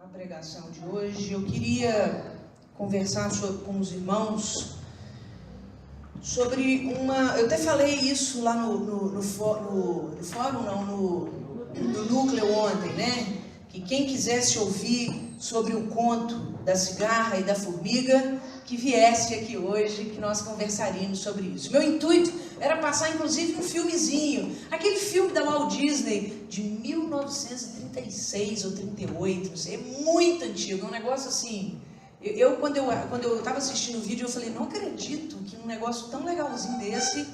a pregação de hoje. Eu queria conversar com os irmãos sobre uma... Eu até falei isso lá no núcleo ontem, né? Que quem quisesse ouvir sobre o conto da cigarra e da formiga, que viesse aqui hoje, que nós conversaríamos sobre isso. Meu intuito era passar, inclusive, um filmezinho, aquele filme da Walt Disney, de 1936 ou 38, não sei, é muito antigo, é um negócio assim... Quando eu estava assistindo o vídeo, eu falei, não acredito que um negócio tão legalzinho desse,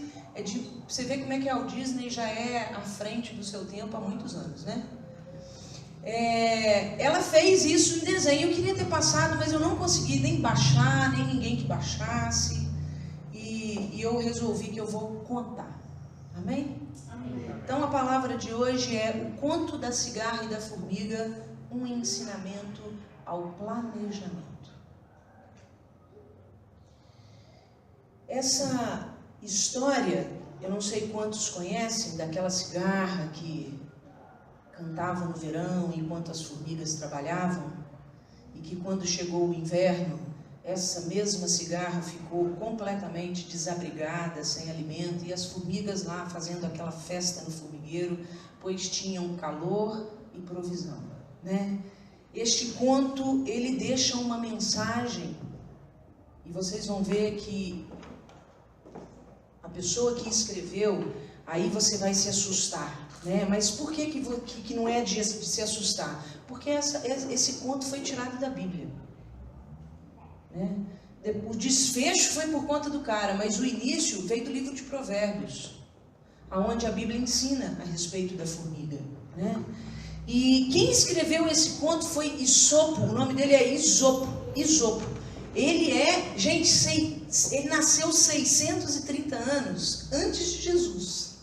você vê como é que a Walt Disney já é à frente do seu tempo há muitos anos, né? Ela fez isso em desenho. Eu queria ter passado, mas eu não consegui nem baixar, nem ninguém que baixasse. E eu resolvi que eu vou contar. Amém? Amém. Então a palavra de hoje é o conto da cigarra e da formiga, um ensinamento ao planejamento. Essa história, eu não sei quantos conhecem, daquela cigarra que cantava no verão enquanto as formigas trabalhavam, e que quando chegou o inverno, essa mesma cigarra ficou completamente desabrigada, sem alimento, e as formigas lá fazendo aquela festa no formigueiro, pois tinham calor e provisão, né? Este conto, ele deixa uma mensagem, e vocês vão ver que a pessoa que escreveu, aí você vai se assustar, né? Mas por que não é de se assustar? Porque esse conto foi tirado da Bíblia, né? O desfecho foi por conta do cara, mas o início veio do livro de Provérbios, onde a Bíblia ensina a respeito da formiga, né? E quem escreveu esse conto foi Esopo, o nome dele é Esopo. Ele ele nasceu 630 anos antes de Jesus.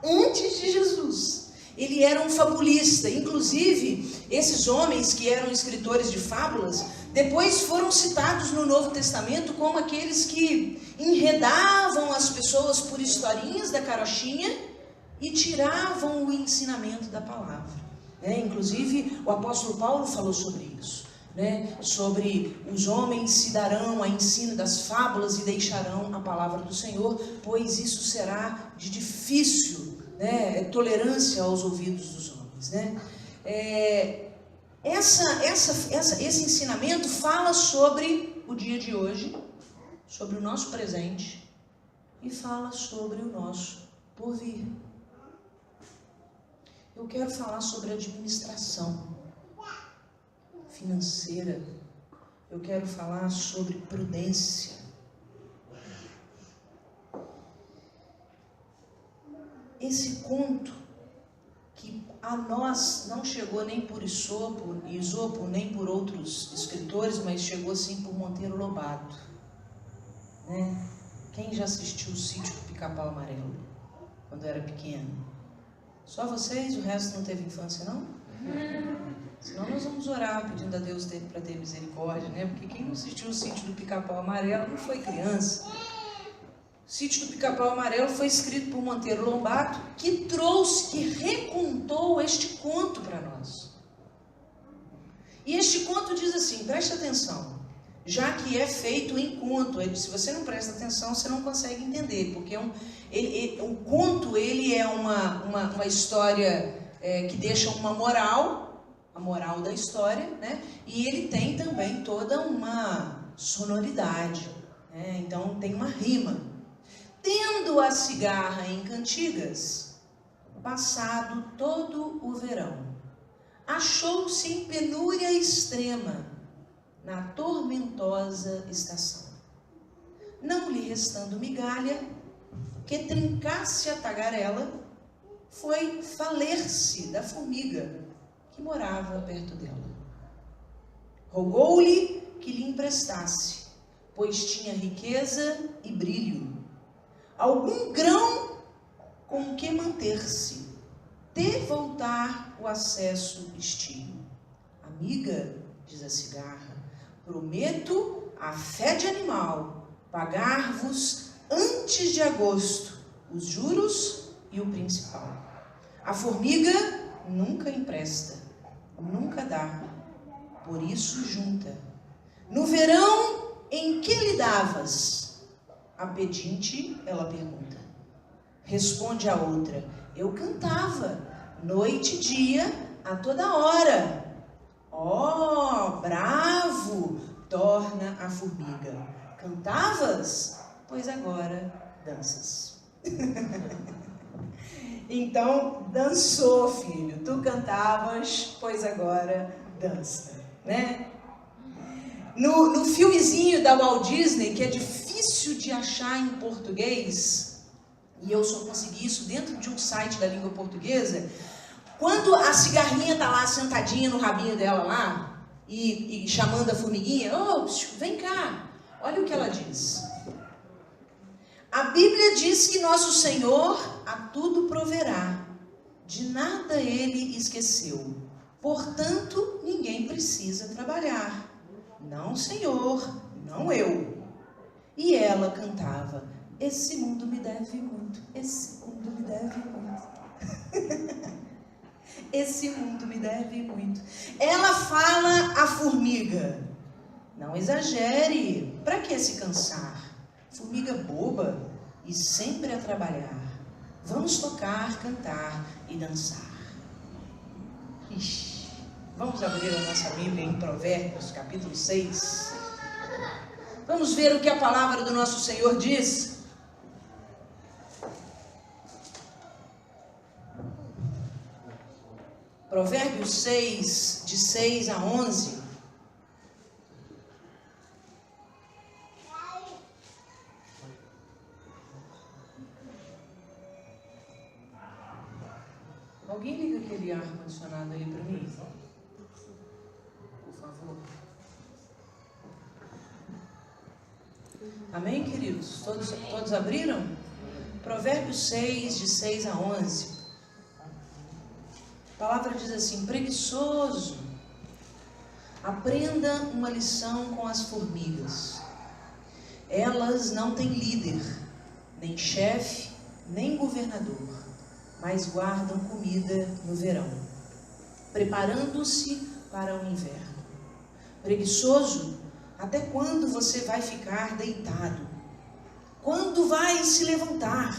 Antes de Jesus. Ele era um fabulista. Inclusive, esses homens que eram escritores de fábulas, depois foram citados no Novo Testamento como aqueles que enredavam as pessoas por historinhas da carochinha e tiravam o ensinamento da palavra, né? Inclusive, o apóstolo Paulo falou sobre isso, né? Sobre os homens se darão a ensino das fábulas e deixarão a palavra do Senhor, pois isso será de difícil, né, tolerância aos ouvidos dos homens, né? Esse ensinamento fala sobre o dia de hoje, sobre o nosso presente e fala sobre o nosso porvir. Eu quero falar sobre administração financeira. Eu quero falar sobre prudência. Esse conto, que a nós não chegou nem por Esopo, nem por outros escritores, mas chegou sim por Monteiro Lobato, né? Quem já assistiu o Sítio do Pica-Pau Amarelo, quando era pequeno? Só vocês? O resto não teve infância, não? Senão nós vamos orar pedindo a Deus para ter misericórdia, né? Porque quem não assistiu o Sítio do Pica-Pau Amarelo não foi criança. O Sítio do Pica-Pau Amarelo foi escrito por Monteiro Lobato, que recontou este conto para nós. E este conto diz assim, preste atenção, já que é feito em conto, se você não presta atenção, você não consegue entender, porque o conto, ele é uma história que deixa uma moral, a moral da história, né? E ele tem também toda uma sonoridade, né? Então tem uma rima. Tendo a cigarra em cantigas, passado todo o verão, achou-se em penúria extrema, na tormentosa estação. Não lhe restando migalha, que trincasse a tagarela, foi faler-se da formiga que morava perto dela. Rogou-lhe que lhe emprestasse, pois tinha riqueza e brilho, algum grão com que manter-se, de voltar o acesso estio. Amiga, diz a cigarra, prometo, a fé de animal, pagar-vos antes de agosto os juros e o principal. A formiga nunca empresta, nunca dar, por isso junta. No verão, em que lhe davas? A pedinte, ela pergunta. Responde a outra, eu cantava, noite e dia, a toda hora. Oh, bravo, torna a formiga. Cantavas? Pois agora danças. Então, dançou, filho. Tu cantavas, pois agora dança, né? No filmezinho da Walt Disney, que é difícil de achar em português, e eu só consegui isso dentro de um site da língua portuguesa, quando a cigarrinha tá lá sentadinha no rabinho dela lá, e chamando a formiguinha, oh, vem cá, olha o que ela diz. A Bíblia diz que nosso Senhor a tudo proverá, de nada Ele esqueceu, portanto ninguém precisa trabalhar. Não, Senhor, não eu. E ela cantava, esse mundo me deve muito, esse mundo me deve muito. Esse mundo me deve muito. Ela fala à formiga, não exagere, para que se cansar? Formiga boba e sempre a trabalhar. Vamos tocar, cantar e dançar. Ixi. Vamos abrir a nossa Bíblia em Provérbios, capítulo 6. Vamos ver o que a palavra do nosso Senhor diz. Provérbios 6, de 6 a 11. Alguém liga aquele ar-condicionado ali para mim? Por favor. Amém, queridos? Todos abriram? Provérbios 6, de 6 a 11. A palavra diz assim, preguiçoso, aprenda uma lição com as formigas. Elas não têm líder, nem chefe, nem governador, mas guardam comida no verão, preparando-se para o inverno. Preguiçoso, até quando você vai ficar deitado? Quando vai se levantar?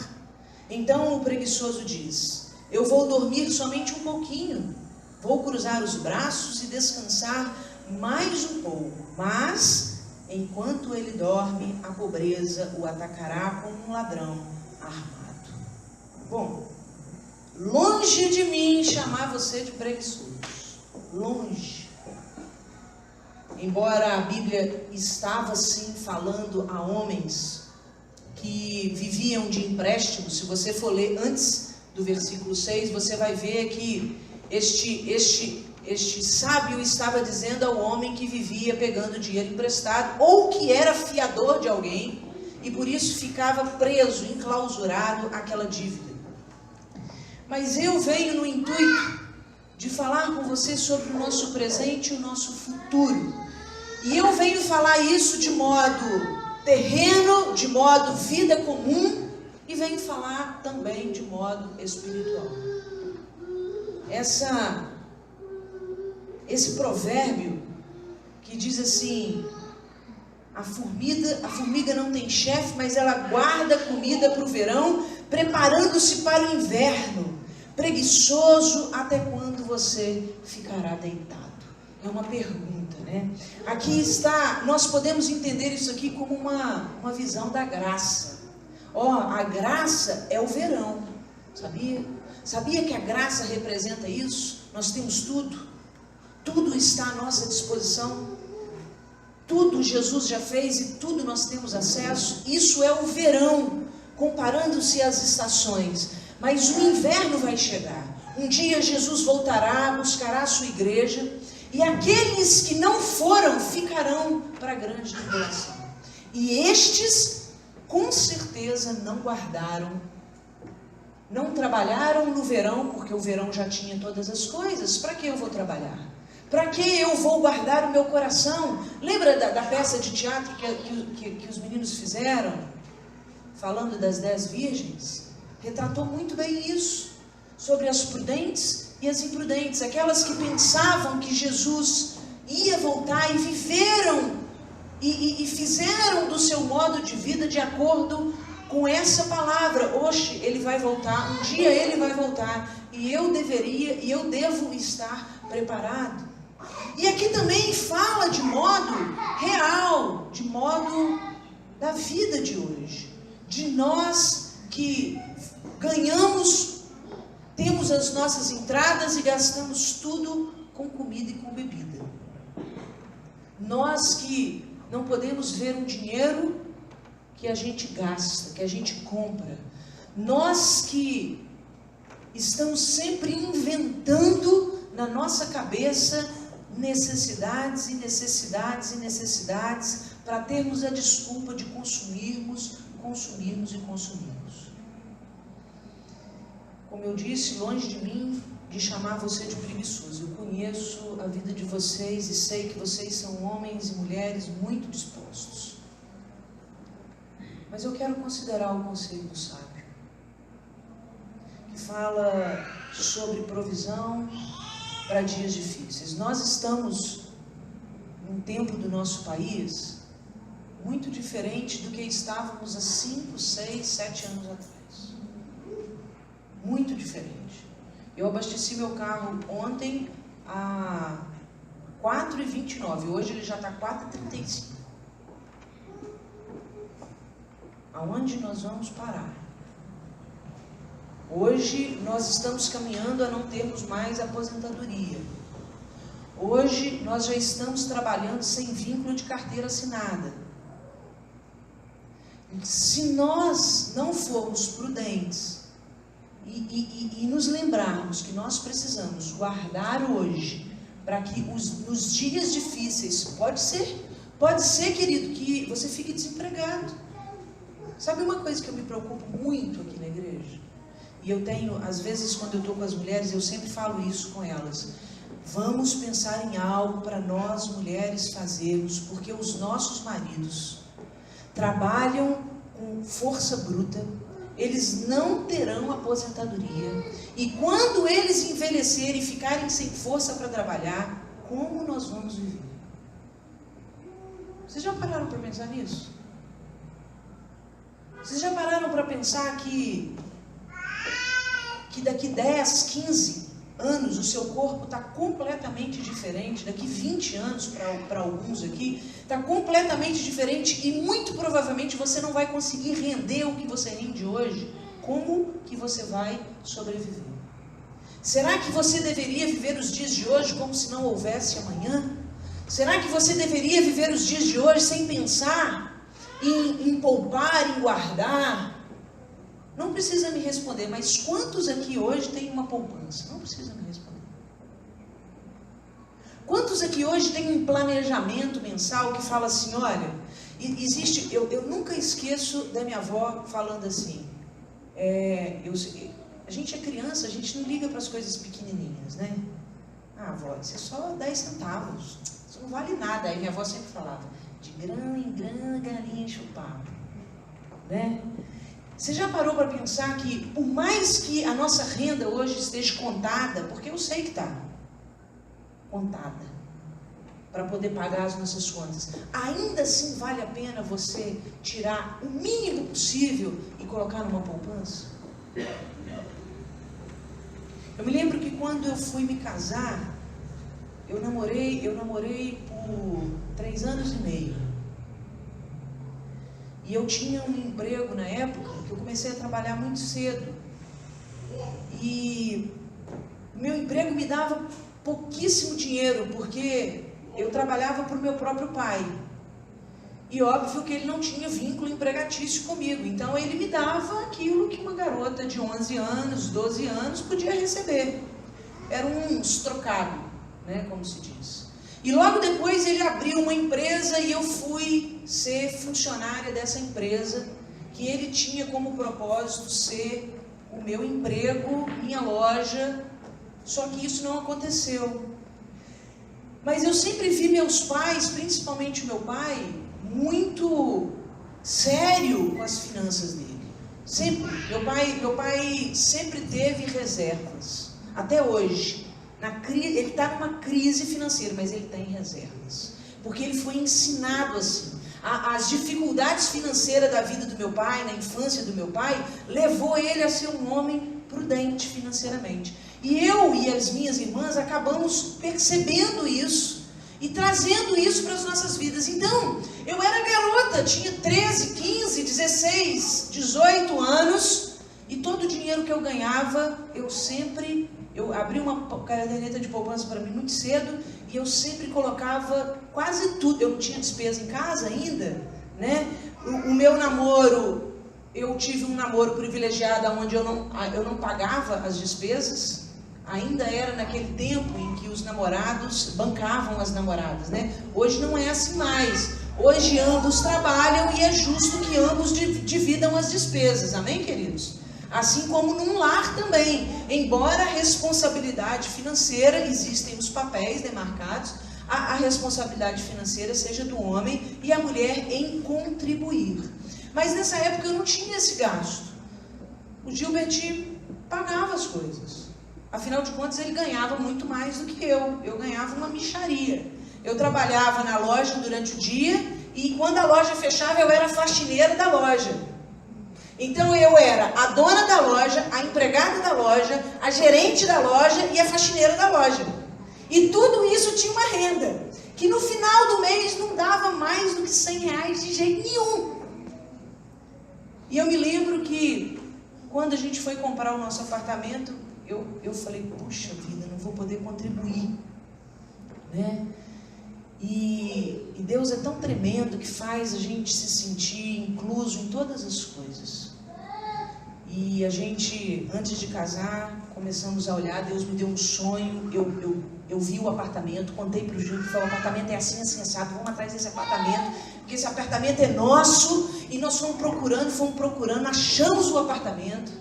Então o preguiçoso diz, eu vou dormir somente um pouquinho, vou cruzar os braços e descansar mais um pouco, mas enquanto ele dorme, a pobreza o atacará como um ladrão armado. Bom, longe de mim chamar você de preguiçoso, longe. Embora a Bíblia estava sim falando a homens que viviam de empréstimo, se você for ler antes do versículo 6, você vai ver que este sábio estava dizendo ao homem que vivia pegando dinheiro emprestado, ou que era fiador de alguém, e por isso ficava preso, enclausurado àquela dívida. Mas eu venho no intuito de falar com você sobre o nosso presente e o nosso futuro. E eu venho falar isso de modo terreno, de modo vida comum, e venho falar também de modo espiritual. Esse provérbio que diz assim, a formiga não tem chefe, mas ela guarda comida para o verão, preparando-se para o inverno. Preguiçoso, até quando você ficará deitado? É uma pergunta, né? Aqui está, nós podemos entender isso aqui como uma visão da graça. A graça é o verão, sabia? Sabia que a graça representa isso? Nós temos tudo está à nossa disposição, tudo Jesus já fez e tudo nós temos acesso. Isso é o verão, comparando-se às estações. Mas o inverno vai chegar. Um dia Jesus voltará, buscará a sua igreja, e aqueles que não foram ficarão para a grande tribulação. E estes com certeza não guardaram, não trabalharam no verão, porque o verão já tinha todas as coisas. Para que eu vou trabalhar? Para que eu vou guardar o meu coração? Lembra da peça de teatro que os meninos fizeram, falando das 10 virgens? Retratou muito bem isso, sobre as prudentes e as imprudentes, aquelas que pensavam que Jesus ia voltar e viveram e fizeram do seu modo de vida de acordo com essa palavra. Oxe, ele vai voltar, um dia ele vai voltar, e eu devo estar preparado. E aqui também fala de modo real, de modo da vida de hoje, de nós que ganhamos, temos as nossas entradas e gastamos tudo com comida e com bebida. Nós que não podemos ver um dinheiro que a gente gasta, que a gente compra. Nós que estamos sempre inventando na nossa cabeça necessidades e necessidades e necessidades para termos a desculpa de consumirmos. Como eu disse, longe de mim de chamar você de preguiçoso. Eu conheço a vida de vocês e sei que vocês são homens e mulheres muito dispostos. Mas eu quero considerar o conselho do sábio, que fala sobre provisão para dias difíceis. Nós estamos num tempo do nosso país muito diferente do que estávamos há 5, 6, 7 anos atrás. Muito diferente. Eu abasteci meu carro ontem a 4,29. Hoje ele já está 4,35. Aonde nós vamos parar? Hoje nós estamos caminhando a não termos mais aposentadoria. Hoje nós já estamos trabalhando sem vínculo de carteira assinada. Se nós não formos prudentes e nos lembrarmos que nós precisamos guardar hoje, para que nos dias difíceis, pode ser, querido, que você fique desempregado. Sabe uma coisa que eu me preocupo muito aqui na igreja? E eu tenho, às vezes, quando eu estou com as mulheres, eu sempre falo isso com elas. Vamos pensar em algo para nós mulheres fazermos, porque os nossos maridos trabalham com força bruta, eles não terão aposentadoria, e quando eles envelhecerem e ficarem sem força para trabalhar, como nós vamos viver? Vocês já pararam para pensar nisso? Vocês já pararam para pensar que daqui 10, 15 anos o seu corpo está completamente diferente, daqui 20 anos para alguns aqui, está completamente diferente e muito provavelmente você não vai conseguir render o que você rende hoje? Como que você vai sobreviver? Será que você deveria viver os dias de hoje como se não houvesse amanhã? Será que você deveria viver os dias de hoje sem pensar em poupar, em guardar? Não precisa me responder, mas quantos aqui hoje têm uma poupança? Não precisa me responder. Quantos aqui hoje têm um planejamento mensal que fala assim, olha, existe, eu nunca esqueço da minha avó falando assim, a gente é criança, a gente não liga para as coisas pequenininhas, né? Ah, avó, isso é só 10 centavos, isso não vale nada. Aí minha avó sempre falava, de grão em grão, galinha enche o papo, né? Você já parou para pensar que, por mais que a nossa renda hoje esteja contada, porque eu sei que está contada, para poder pagar as nossas contas, ainda assim vale a pena você tirar o mínimo possível e colocar numa poupança? Eu me lembro que quando eu fui me casar, eu namorei por 3 anos e meio. E eu tinha um emprego na época, que eu comecei a trabalhar muito cedo. E o meu emprego me dava pouquíssimo dinheiro, porque eu trabalhava para o meu próprio pai. E óbvio que ele não tinha vínculo empregatício comigo. Então ele me dava aquilo que uma garota de 11 anos, 12 anos podia receber. Era um trocado, né, como se diz. E logo depois ele abriu uma empresa e eu fui ser funcionária dessa empresa, que ele tinha como propósito ser o meu emprego, minha loja, só que isso não aconteceu. Mas eu sempre vi meus pais, principalmente o meu pai, muito sério com as finanças dele. Sempre. Meu pai sempre teve reservas. até hoje, ele está numa crise financeira, mas ele tem reservas. Porque ele foi ensinado assim. As dificuldades financeiras da vida do meu pai, na infância do meu pai, levou ele a ser um homem prudente financeiramente. E eu e as minhas irmãs acabamos percebendo isso e trazendo isso para as nossas vidas. Então, eu era garota, tinha 13, 15, 16, 18 anos, e todo o dinheiro que eu ganhava, eu abri uma caderneta de poupança para mim muito cedo, e eu sempre colocava quase tudo. Eu não tinha despesa em casa ainda, né? O meu namoro, eu tive um namoro privilegiado, onde eu não pagava as despesas. Ainda era naquele tempo em que os namorados bancavam as namoradas, né? Hoje não é assim mais. Hoje ambos trabalham e é justo que ambos dividam as despesas. Amém, queridos? Assim como num lar também. Embora a responsabilidade financeira, existem os papéis demarcados, a responsabilidade financeira seja do homem e a mulher em contribuir. Mas nessa época eu não tinha esse gasto. O Gilbert pagava as coisas. Afinal de contas, ele ganhava muito mais do que eu. Eu ganhava uma mixaria. Eu trabalhava na loja durante o dia e quando a loja fechava, eu era faxineira da loja. Então eu era a dona da loja, a empregada da loja, a gerente da loja e a faxineira da loja. E tudo isso tinha uma renda, que no final do mês não dava mais do que R$100 de jeito nenhum. E eu me lembro que quando a gente foi comprar o nosso apartamento, eu falei, puxa vida, não vou poder contribuir, né? E Deus é tão tremendo que faz a gente se sentir incluso em todas as coisas. E a gente, antes de casar, começamos a olhar, Deus me deu um sonho, eu vi o apartamento, contei para o Gil, que falou, o apartamento é assim, assim, assado, vamos atrás desse apartamento, porque esse apartamento é nosso, e nós fomos procurando, achamos o apartamento.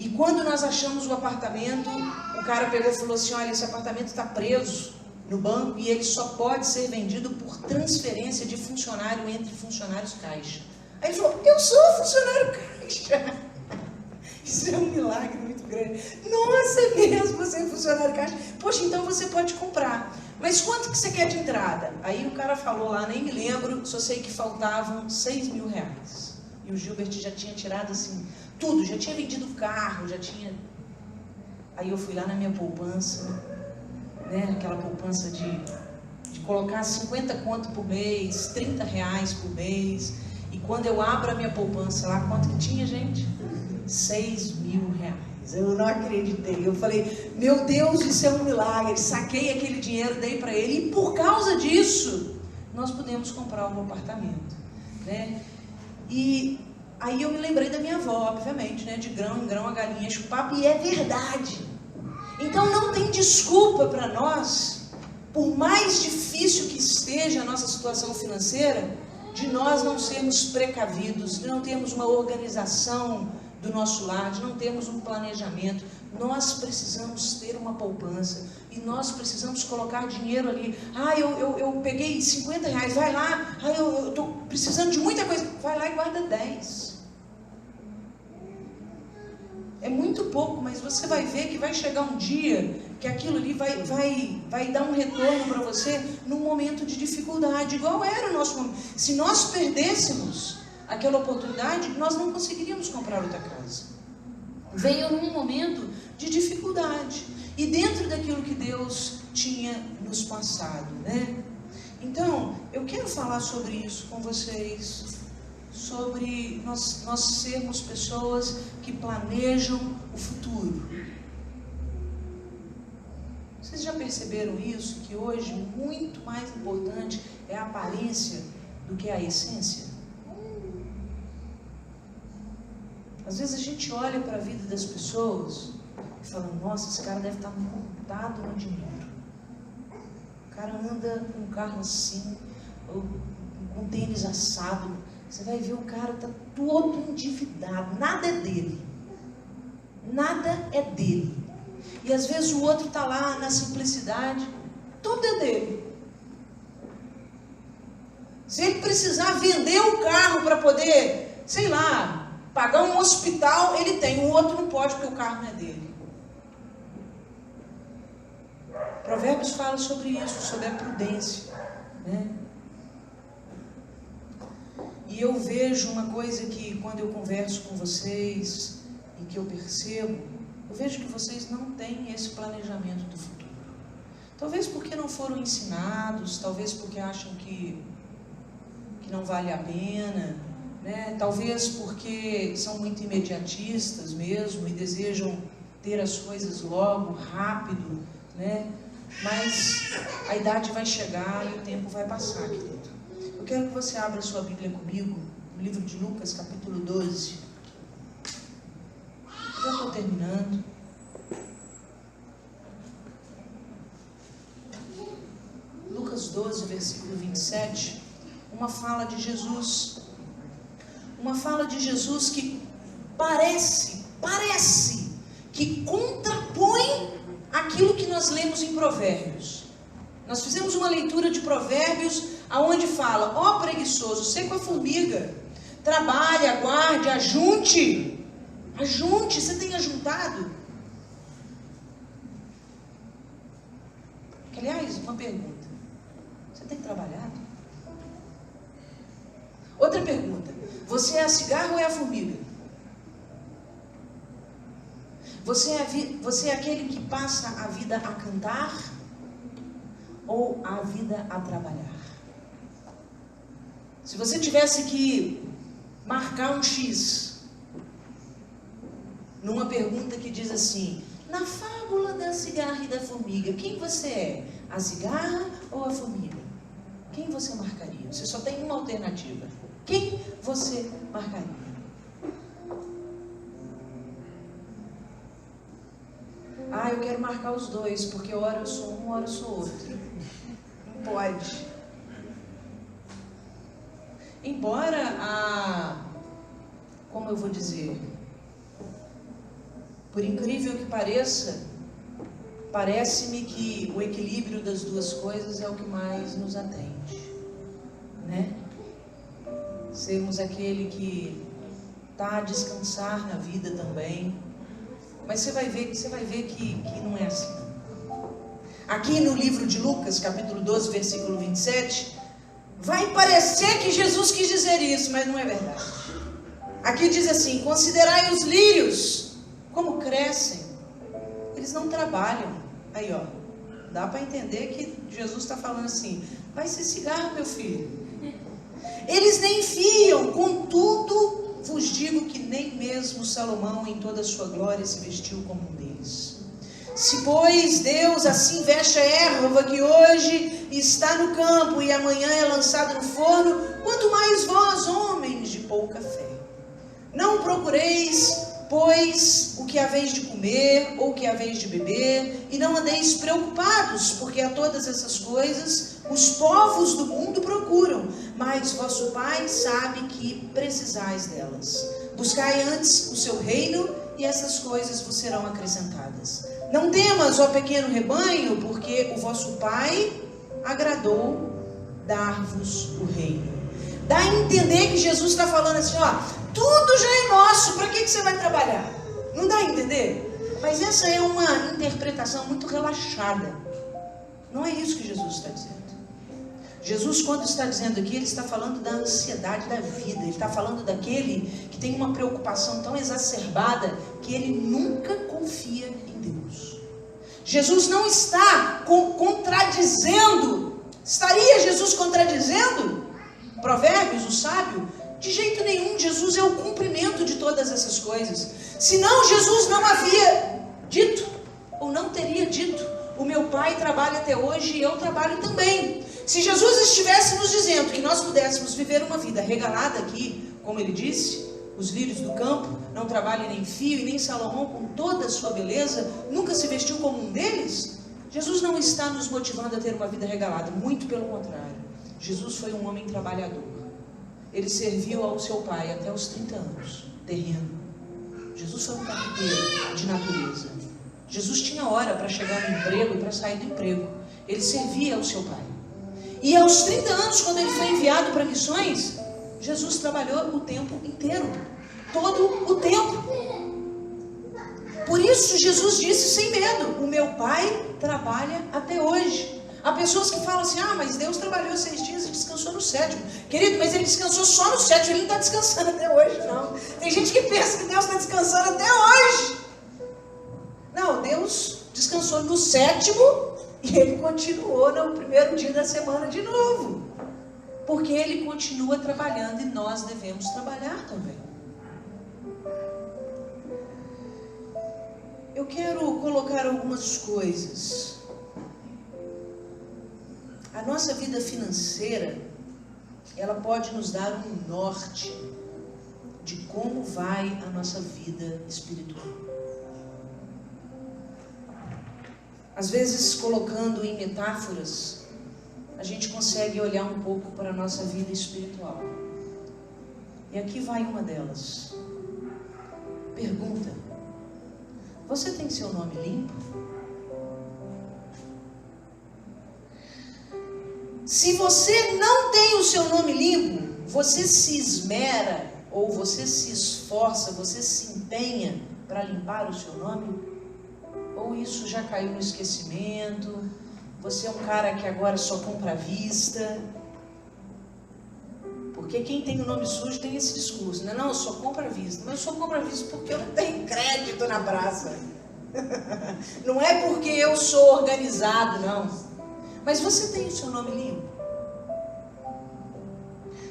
E quando nós achamos o apartamento, o cara pegou e falou assim, olha, esse apartamento está preso no banco e ele só pode ser vendido por transferência de funcionário entre funcionários caixa. Aí ele falou, eu sou funcionário caixa. Isso é um milagre muito grande. Nossa, é mesmo, você é funcionário caixa? Poxa, então você pode comprar. Mas quanto que você quer de entrada? Aí o cara falou lá, nem me lembro, só sei que faltavam R$6.000. E o Gilbert já tinha tirado assim, tudo, já tinha vendido o carro, já tinha... Aí eu fui lá na minha poupança, né, aquela poupança de colocar 50 conto por mês, R$30 por mês, e quando eu abro a minha poupança lá, quanto que tinha, gente? R$6.000. Eu não acreditei, eu falei, meu Deus, isso é um milagre. Saquei aquele dinheiro, dei para ele, e por causa disso, nós pudemos comprar um apartamento, né? E aí eu me lembrei da minha avó, obviamente, né? De grão em grão a galinha enche o papo, e é verdade. Então não tem desculpa para nós, por mais difícil que esteja a nossa situação financeira, de nós não sermos precavidos, de não termos uma organização do nosso lar, de não termos um planejamento. Nós precisamos ter uma poupança e nós precisamos colocar dinheiro ali. Eu peguei R$50, vai lá. Eu estou precisando de muita coisa, vai lá e guarda 10. É muito pouco, mas você vai ver que vai chegar um dia que aquilo ali vai dar um retorno para você num momento de dificuldade, igual era o nosso momento. Se nós perdêssemos aquela oportunidade, nós não conseguiríamos comprar outra casa. Veio num momento de dificuldade e dentro daquilo que Deus tinha nos passado, né? Então, eu quero falar sobre isso com vocês, sobre nós sermos pessoas que planejam o futuro. Vocês já perceberam isso? Que hoje muito mais importante é a aparência do que a essência? Às vezes a gente olha para a vida das pessoas e fala, nossa, esse cara deve estar montado no dinheiro. O cara anda com um carro assim, ou com um tênis assado. Você vai ver o cara está todo endividado, nada é dele. Nada é dele. E às vezes o outro está lá na simplicidade, tudo é dele. Se ele precisar vender o carro para poder, sei lá, pagar um hospital, ele tem. O outro não pode porque o carro não é dele. Provérbios fala sobre isso, sobre a prudência, né? E eu vejo uma coisa que quando eu converso com vocês e que eu percebo, eu vejo que vocês não têm esse planejamento do futuro. Talvez porque não foram ensinados, talvez porque acham que não vale a pena, né? Talvez porque são muito imediatistas mesmo e desejam ter as coisas logo, rápido, né? Mas a idade vai chegar e o tempo vai passar, querido. Eu quero que você abra sua Bíblia comigo, no livro de Lucas, capítulo 12. Eu já estou terminando. Lucas 12, versículo 27, uma fala de Jesus. Uma fala de Jesus que parece que contrapõe aquilo que nós lemos em Provérbios. Nós fizemos uma leitura de Provérbios aonde fala: ó preguiçoso, seca a formiga, trabalhe, aguarde, ajunte, você tem ajuntado? Aliás, uma pergunta: você tem trabalhado? Outra pergunta: você é a cigarra ou é a formiga? Você é aquele que passa a vida a cantar ou a vida a trabalhar? Se você tivesse que marcar um X numa pergunta que diz assim: na fábula da cigarra e da formiga, quem você é? A cigarra ou a formiga? Quem você marcaria? Você só tem uma alternativa. Quem você marcaria? Ah, eu quero marcar os dois, porque hora eu sou um, hora eu sou outro. Não pode. Embora como eu vou dizer, por incrível que pareça, parece-me que o equilíbrio das duas coisas é o que mais nos atende, né? Sermos aquele que está a descansar na vida também. Mas você vai ver que não é assim. Aqui no livro de Lucas, capítulo 12, versículo 27, vai parecer que Jesus quis dizer isso, mas não é verdade. Aqui diz assim: considerai os lírios, como crescem. Eles não trabalham. Aí, ó, dá para entender que Jesus está falando assim: vai ser cigarro, meu filho. Eles nem fiam, contudo vos digo que nem mesmo Salomão em toda a sua glória se vestiu como um deles. Se pois Deus assim veste a erva que hoje está no campo e amanhã é lançada no forno, quanto mais vós, homens de pouca fé. Não procureis, pois, o que haveis de comer ou o que haveis de beber, e não andeis preocupados, porque a todas essas coisas os povos do mundo procuram, mas vosso Pai sabe que precisais delas. Buscai antes o seu reino, e essas coisas vos serão acrescentadas. Não temas, ó pequeno rebanho, porque o vosso Pai agradou dar-vos o reino. Dá a entender que Jesus está falando assim: ó, tudo já é nosso, para que você vai trabalhar? Não dá a entender? Mas essa é uma interpretação muito relaxada. Não é isso que Jesus está dizendo. Jesus, quando está dizendo aqui, ele está falando da ansiedade da vida. Ele está falando daquele que tem uma preocupação tão exacerbada que ele nunca confia em Deus. Jesus não está contradizendo. Estaria Jesus contradizendo Provérbios, o sábio? De jeito nenhum. Jesus é o cumprimento de todas essas coisas. Senão Jesus não havia dito, ou não teria dito: o meu Pai trabalha até hoje e eu trabalho também. Se Jesus estivesse nos dizendo que nós pudéssemos viver uma vida regalada aqui, como ele disse, os lírios do campo não trabalham nem fio, e nem Salomão com toda a sua beleza nunca se vestiu como um deles, Jesus não está nos motivando a ter uma vida regalada, muito pelo contrário. Jesus foi um homem trabalhador. Ele serviu ao seu pai até os 30 anos, terreno. Jesus foi um carpinteiro de natureza. Jesus tinha hora para chegar no emprego e para sair do emprego. Ele servia ao seu pai. E aos 30 anos, quando ele foi enviado para missões, Jesus trabalhou o tempo inteiro. Todo o tempo. Por isso Jesus disse sem medo: o meu Pai trabalha até hoje. Há pessoas que falam assim: mas Deus trabalhou 6 dias e descansou no 7º. Querido, mas Ele descansou só no 7º, Ele não está descansando até hoje, não. Tem gente que pensa que Deus está descansando até hoje. Não, Deus descansou no 7º e Ele continuou no primeiro dia da semana de novo. Porque Ele continua trabalhando e nós devemos trabalhar também. Eu quero colocar algumas coisas. A nossa vida financeira, ela pode nos dar um norte de como vai a nossa vida espiritual. Às vezes, colocando em metáforas, a gente consegue olhar um pouco para a nossa vida espiritual. E aqui vai uma delas. Pergunta: você tem seu nome limpo? Se você não tem o seu nome limpo, você se esmera, ou você se esforça, você se empenha para limpar o seu nome? Ou isso já caiu no esquecimento? Você é um cara que agora só compra à vista? Porque quem tem o nome sujo tem esse discurso, né? Não, eu só compro à vista. Mas eu só compro à vista porque eu não tenho crédito na praça. Não é porque eu sou organizado, não. Mas você tem o seu nome limpo?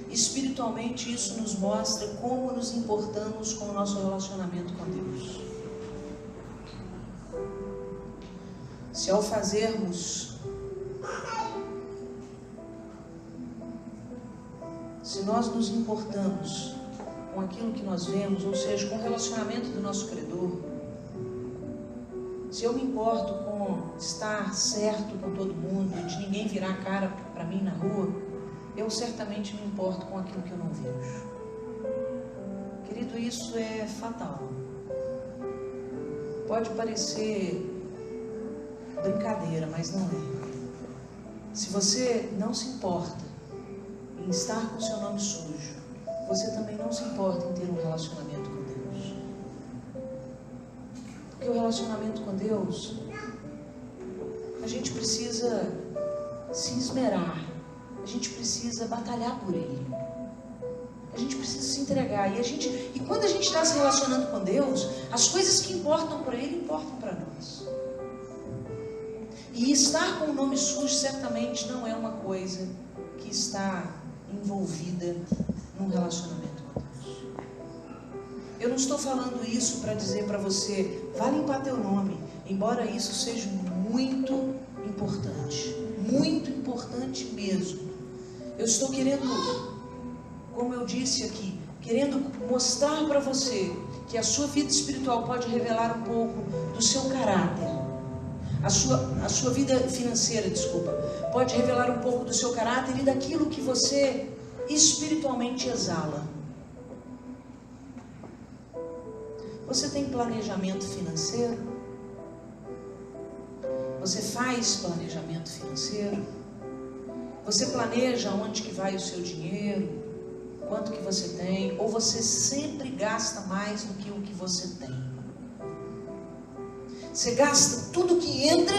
Espiritualmente, isso nos mostra como nos importamos com o nosso relacionamento com Deus. Se ao fazermos, se nós nos importamos com aquilo que nós vemos, ou seja, com o relacionamento do nosso credor, se eu me importo com estar certo com todo mundo, de ninguém virar a cara para mim na rua, eu certamente me importo com aquilo que eu não vejo. Querido, isso é fatal. Pode parecer brincadeira, mas não é. Se você não se importa em estar com o seu nome sujo, você também não se importa em ter um relacionamento com Deus. Porque o relacionamento com Deus, a gente precisa se esmerar, a gente precisa batalhar por Ele, a gente precisa se entregar. E quando a gente está se relacionando com Deus, as coisas que importam para Ele importam para nós. E estar com o nome sujo certamente não é uma coisa que está envolvida num relacionamento com Deus. Eu não estou falando isso para dizer para você: vá limpar teu nome, embora isso seja muito importante mesmo. Eu estou querendo, como eu disse aqui, querendo mostrar para você que a sua vida espiritual pode revelar um pouco do seu caráter. A sua vida financeira, pode revelar um pouco do seu caráter e daquilo que você espiritualmente exala. Você tem planejamento financeiro? Você faz planejamento financeiro? Você planeja onde que vai o seu dinheiro? Quanto que você tem? Ou você sempre gasta mais do que o que você tem? Você gasta tudo que entra?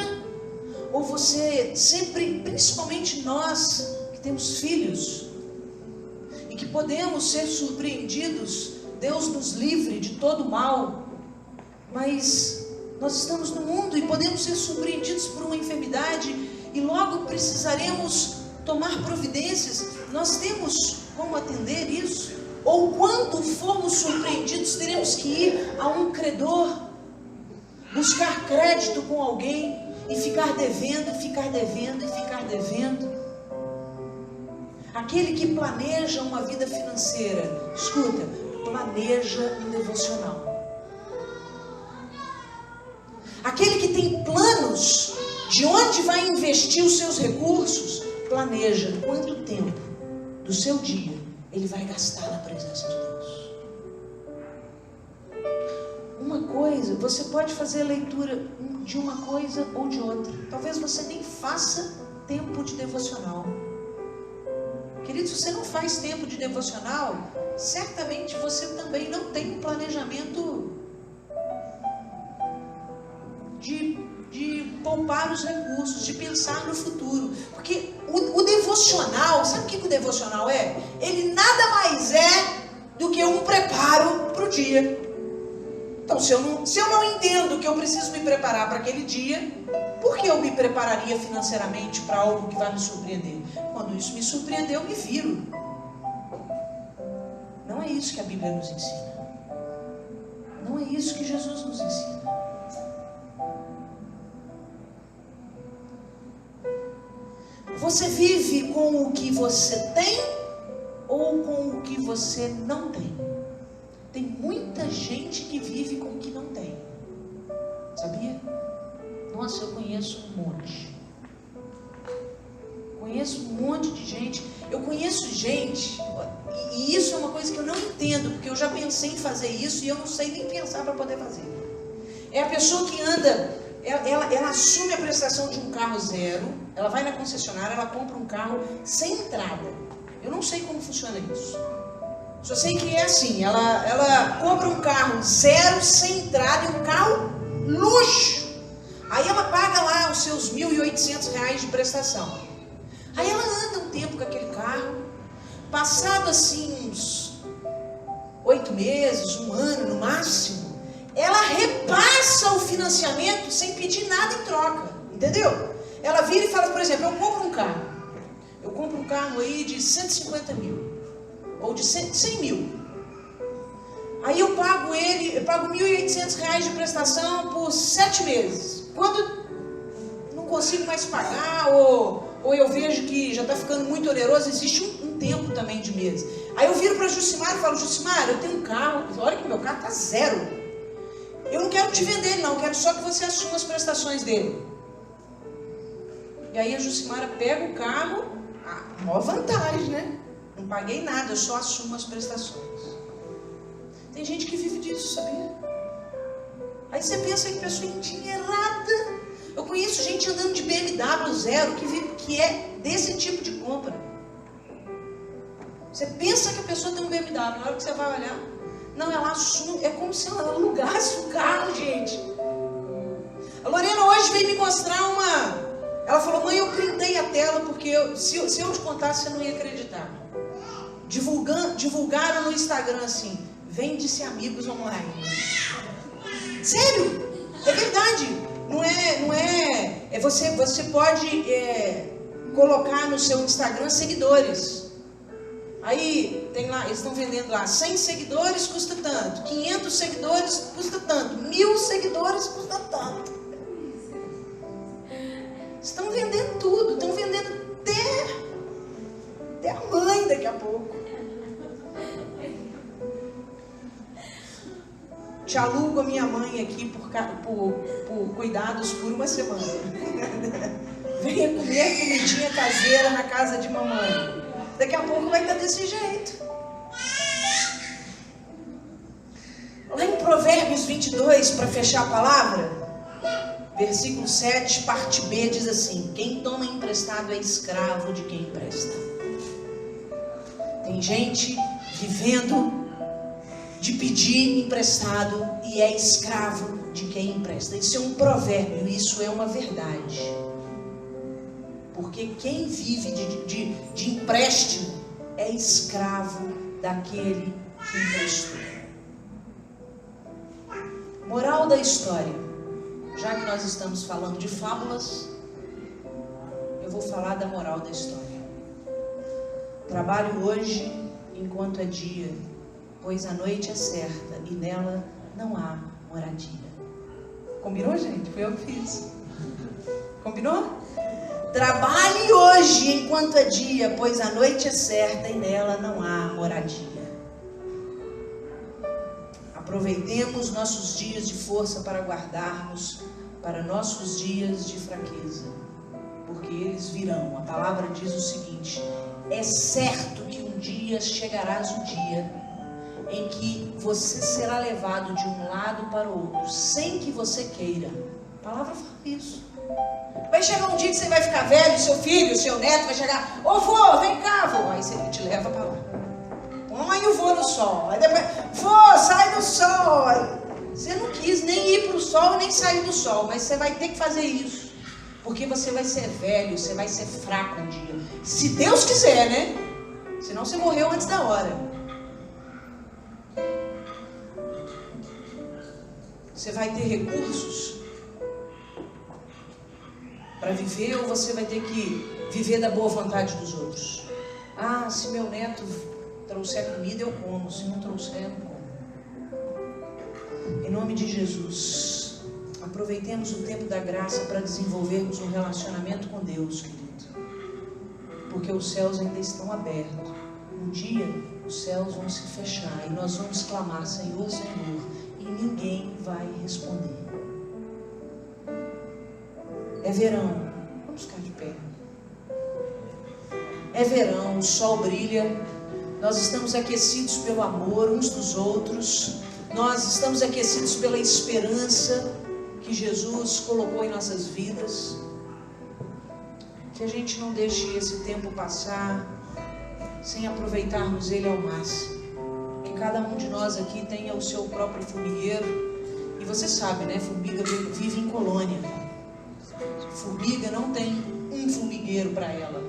Ou você sempre, principalmente nós que temos filhos e que podemos ser surpreendidos, Deus nos livre de todo mal, mas nós estamos no mundo e podemos ser surpreendidos por uma enfermidade e logo precisaremos tomar providências. Nós temos como atender isso? Ou quando formos surpreendidos, teremos que ir a um credor, buscar crédito com alguém e ficar devendo. Aquele que planeja uma vida financeira, escuta, planeja um devocional. Aquele que tem planos de onde vai investir os seus recursos, planeja quanto tempo do seu dia ele vai gastar na presença de Deus. Uma coisa, você pode fazer a leitura de uma coisa ou de outra. Talvez você nem faça tempo de devocional. Querido, se você não faz tempo de devocional, certamente você também não tem um planejamento de poupar os recursos, de pensar no futuro. Porque o devocional, sabe o que o devocional é? Ele nada mais é do que um preparo para o dia. Então, se eu não entendo que eu preciso me preparar para aquele dia, por que eu me prepararia financeiramente para algo que vai me surpreender? Quando isso me surpreender, eu me viro. Não é isso que a Bíblia nos ensina. Não é isso que Jesus nos ensina. Você vive com o que você tem ou com o que você não tem? Tem muita gente que vive com o que não tem. Sabia? Nossa, eu conheço um monte. Conheço um monte de gente. Eu conheço gente, e isso é uma coisa que eu não entendo, porque eu já pensei em fazer isso e eu não sei nem pensar para poder fazer. É a pessoa que anda, ela assume a prestação de um carro zero, ela vai na concessionária, ela compra um carro sem entrada. Eu não sei como funciona isso. Só sei que é assim, ela compra um carro zero, sem entrada, e um carro luxo. Aí ela paga lá os seus R$1.800 de prestação. Aí ela anda um tempo com aquele carro, passado assim uns 8 meses, 1 ano no máximo, ela repassa o financiamento sem pedir nada em troca, entendeu? Ela vira e fala, por exemplo, eu compro um carro aí de 150 mil, ou de 100 mil. Aí eu pago R$1.800 de prestação por 7 meses. Quando não consigo mais pagar, ou eu vejo que já está ficando muito oneroso, existe um tempo também de meses. Aí eu viro para a Jucimara e falo, Jucimara, eu tenho um carro, olha que meu carro está zero. Eu não quero te vender ele não, eu quero só que você assuma as prestações dele. E aí a Jucimara pega o carro, a maior vantagem, né? Não paguei nada, eu só assumo as prestações. Tem gente que vive disso, sabia? Aí você pensa que pessoa endinheirada. Eu conheço gente andando de BMW zero que é desse tipo de compra. Você pensa que a pessoa tem um BMW, na hora que você vai olhar, não, ela assume, é como se ela alugasse o carro, gente. A Lorena hoje veio me mostrar ela falou, mãe, eu printei a tela porque se eu te contasse, você não ia acreditar. Divulgaram no Instagram assim, vende-se amigos online. Sério, é verdade. Não é você pode colocar no seu Instagram seguidores. Aí tem lá, eles estão vendendo lá, 100 seguidores custa tanto, 500 seguidores custa tanto, 1000 seguidores custa tanto. Estão vendendo tudo, estão vendendo até a mãe daqui a pouco. Te alugo a minha mãe aqui por cuidados por 1 semana. Venha comer comidinha caseira na casa de mamãe. Daqui a pouco vai estar desse jeito. Lá em Provérbios 22, para fechar a palavra, versículo 7, parte B, diz assim: quem toma emprestado é escravo de quem empresta. Tem gente vivendo de pedir emprestado e é escravo de quem empresta. Isso é um provérbio, isso é uma verdade. Porque quem vive de empréstimo é escravo daquele que emprestou. Moral da história. Já que nós estamos falando de fábulas, eu vou falar da moral da história. Trabalho hoje enquanto é dia, pois a noite é certa e nela não há moradia. Combinou, gente? Foi eu que fiz. Combinou? Trabalhe hoje enquanto é dia, pois a noite é certa e nela não há moradia. Aproveitemos nossos dias de força para guardarmos para nossos dias de fraqueza, porque eles virão. A palavra diz o seguinte: é certo que um dia chegarás o dia em que você será levado de um lado para o outro, sem que você queira. A palavra fala isso. Vai chegar um dia que você vai ficar velho, seu filho, seu neto vai chegar, ô vô, vem cá, vô. Aí ele te leva para lá. Põe o vô no sol. Aí depois, vô, sai do sol. Aí Você não quis nem ir para o sol, nem sair do sol, mas você vai ter que fazer isso. Porque você vai ser velho, você vai ser fraco um dia. Se Deus quiser, né? Senão você morreu antes da hora. Você vai ter recursos para viver, ou você vai ter que viver da boa vontade dos outros? Ah, se meu neto trouxer comida, eu como. Se não trouxer, eu não como. Em nome de Jesus, aproveitemos o tempo da graça para desenvolvermos um relacionamento com Deus, querido. Porque os céus ainda estão abertos. Um dia, os céus vão se fechar e nós vamos clamar: Senhor, Senhor, e ninguém vai responder. É verão, vamos ficar de pé. É verão, o sol brilha, nós estamos aquecidos pelo amor uns dos outros, nós estamos aquecidos pela esperança que Jesus colocou em nossas vidas. Que a gente não deixe esse tempo passar sem aproveitarmos ele ao máximo. Que cada um de nós aqui tenha o seu próprio formigueiro. E você sabe, né? Formiga vive em colônia. Formiga não tem um formigueiro para ela.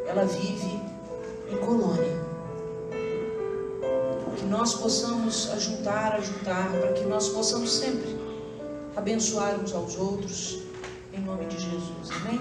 Ela vive em colônia. Que nós possamos ajuntar, para que nós possamos sempre abençoar uns aos outros, em nome de Jesus. Amém?